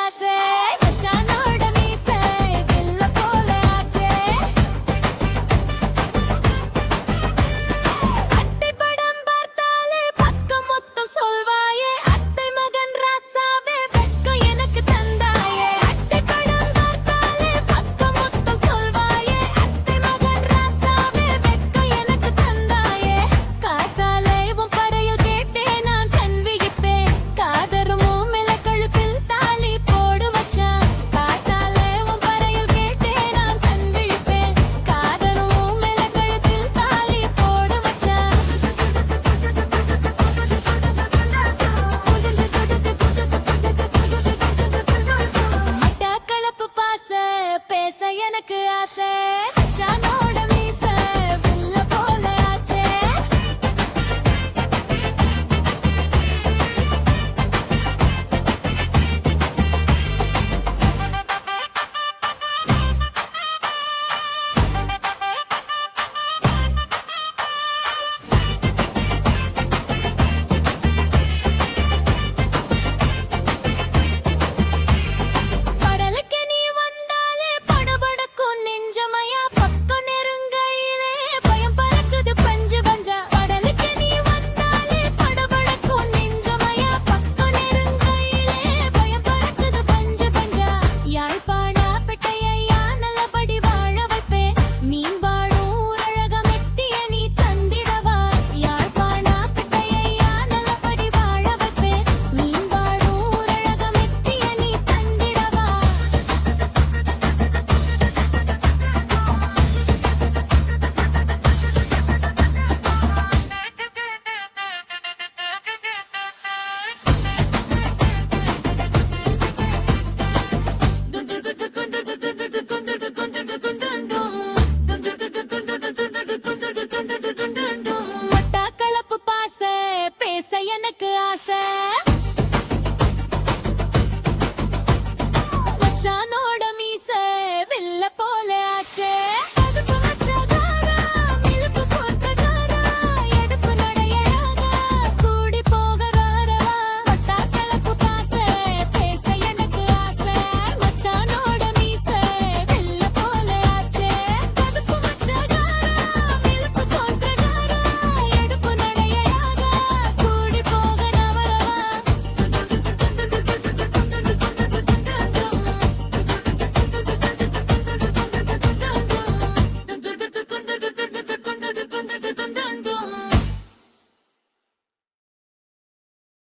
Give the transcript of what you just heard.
ஆசை மச்சானோட மீசை வில்ல போல ஆச்சே அத்தை படம் பார்த்தாலே பக்கம் மொத்தம் சொல்வாயே அத்தை மகன் ராசாவே வெட்கம் எனக்கு தந்தாயே அத்தை படம் பார்த்தாலே பக்கம் மொத்தம் சொல்வாயே அத்தை மகன் ராசாவே வெட்கம் எனக்கு தந்தாயே காத்தாலே உன் பறையில் கேட்டேன் நான் கண் விழிப்பேன் காதரும் மேல கழுத்தில் தாலி போடு மச்சான் காத்தாலே உன் பறையில் கேட்டேன் நான் கண் விழிப்பேன் காதரும் மேல கழுத்தில் தாலி போடு மச்சான் மட்டக்களப்பு பாச பேச எனக்கு ஆசை மச்சானோட மீசை வில்ல போல ஆச்சே கடலுக்கு நீ வந்தாலே படபடக்கும் நெஞ்சமையா பக்கம் நெருங்கையிலே பயம் பறக்குது பஞ்சு பஞ்சா கடலுக்கு நீ வந்தாலே படபடக்கும் நெஞ்சமையா பக்கம் நெருங்கையிலே பயம் பறக்குது பஞ்சு பஞ்சா யாழ்ப்பாண பெட்டையா நல்லபடி வாழ வைப்பேன் மீன் வாழும் ஊரழக மெத்திய நீ தந்திடவா யாழ்ப்பாண பெட்டையா நல்லபடி வாழ வைப்பேன் மீன் வாழும் ஊரழக மெத்திய நீ தந்திடவா மட்டக்களப்பு பாச பேச எனக்கு ஆசை மச்சான்